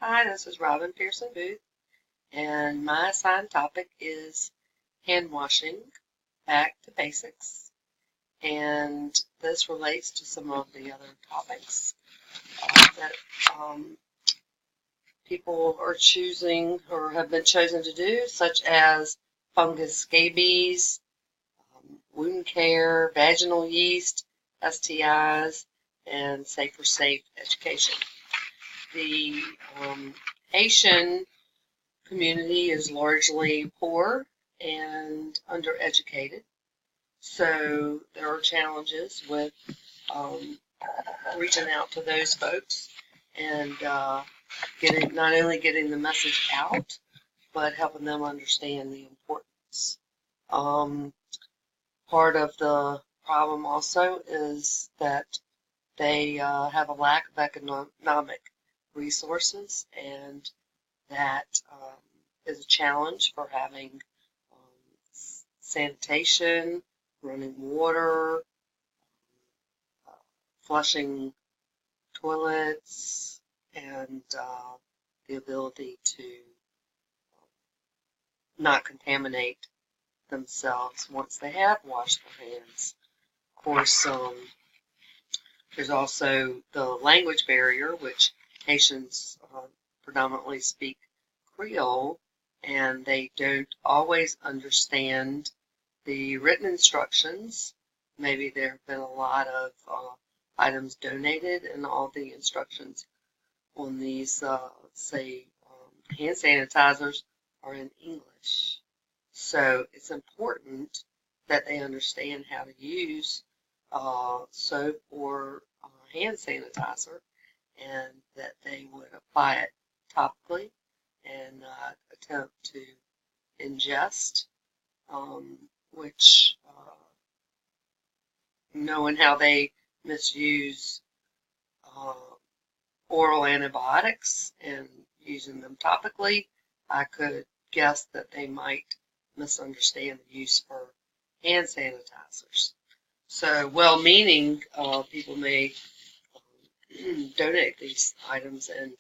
Hi, this is Robin Pearson Booth, and my assigned topic is hand washing, back to basics. And this relates to some of the other topics that people are choosing or have been chosen to do, such as fungus scabies, wound care, vaginal yeast, STIs, and safer safe education. The Haitian community is largely poor and undereducated, so there are challenges with reaching out to those folks and not only getting the message out, but helping them understand the importance. Part of the problem also is that they have a lack of economic resources, and that is a challenge for having sanitation, running water, flushing toilets, and the ability to not contaminate themselves once they have washed their hands. Of course, there's also the language barrier, which Haitians predominantly speak Creole, and they don't always understand the written instructions. Maybe there have been a lot of items donated, and all the instructions on these, hand sanitizers are in English. So it's important that they understand how to use soap or hand sanitizer, and that they would apply it topically and attempt to ingest, which knowing how they misuse oral antibiotics and using them topically, I could guess that they might misunderstand the use for hand sanitizers. So well-meaning people may donate these items, and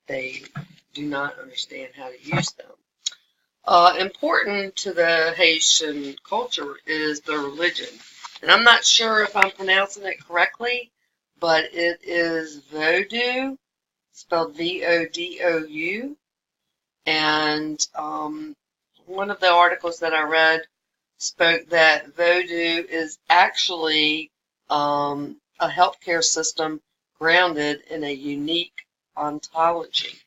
they do not understand how to use them. Important to the Haitian culture is their religion. And I'm not sure if I'm pronouncing it correctly, but it is Vodou, spelled Vodou. And one of the articles that I read spoke that Vodou is actually a healthcare system grounded in a unique ontology.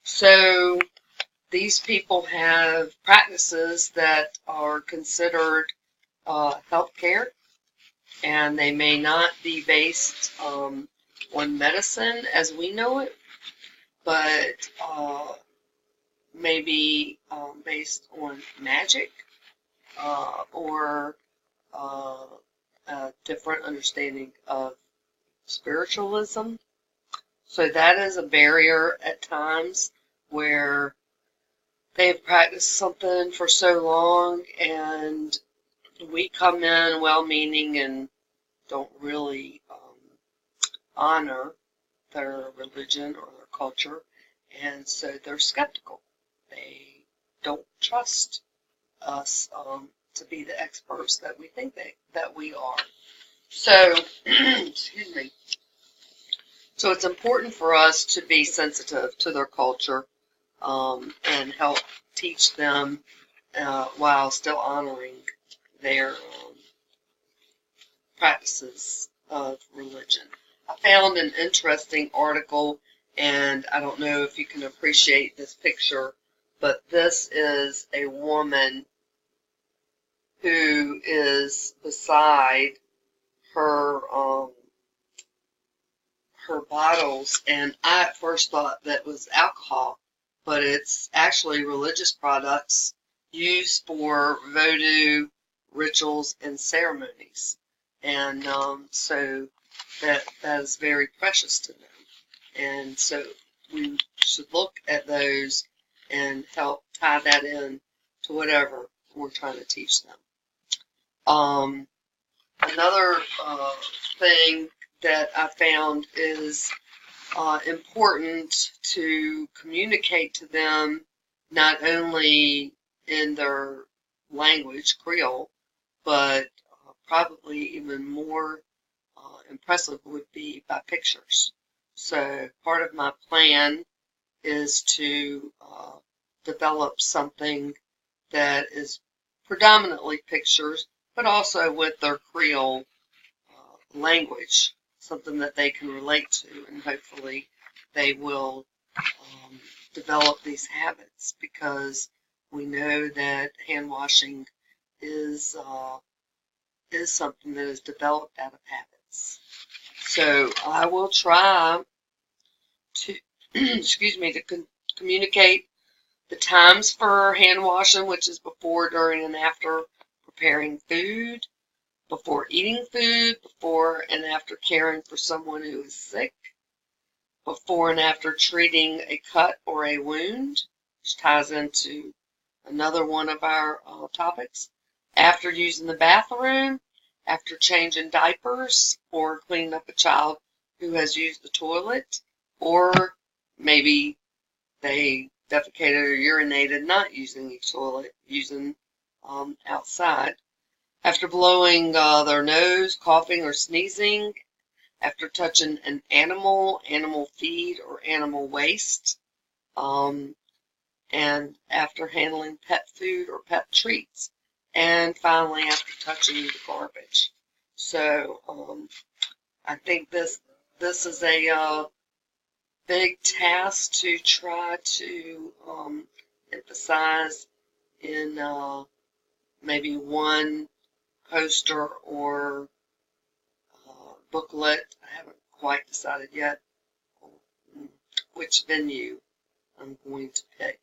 So these people have practices that are considered healthcare, and they may not be based on medicine as we know it, but maybe based on magic or a different understanding of spiritualism. So that is a barrier at times where they've practiced something for so long, and we come in well-meaning and don't really honor their religion or their culture, and so they're skeptical. They don't trust us to be the experts that we think that we are. So, excuse me. So it's important for us to be sensitive to their culture and help teach them while still honoring their practices of religion. I found an interesting article, and I don't know if you can appreciate this picture, but this is a woman who is beside her her bottles, and I at first thought that was alcohol, but it's actually religious products used for voodoo rituals and ceremonies, and so that is very precious to them, and so we should look at those and help tie that in to whatever we're trying to teach them. Another thing that I found is important to communicate to them not only in their language, Creole, but probably even more impressive would be by pictures. So part of my plan is to develop something that is predominantly pictures, but also with their Creole language, something that they can relate to, and hopefully they will develop these habits, because we know that hand washing is something that is developed out of habits. So I will try to excuse me, to communicate the times for hand washing, which is before, during, and after preparing food, before eating food, before and after caring for someone who is sick, before and after treating a cut or a wound, which ties into another one of our topics, after using the bathroom, after changing diapers or cleaning up a child who has used the toilet, or maybe they defecated or urinated not using the toilet, using outside. After blowing their nose, coughing, or sneezing, after touching an animal, animal feed, or animal waste, and after handling pet food or pet treats, and finally after touching the garbage. So I think this is a big task to try to emphasize in maybe one poster or booklet. I haven't quite decided yet which venue I'm going to pick.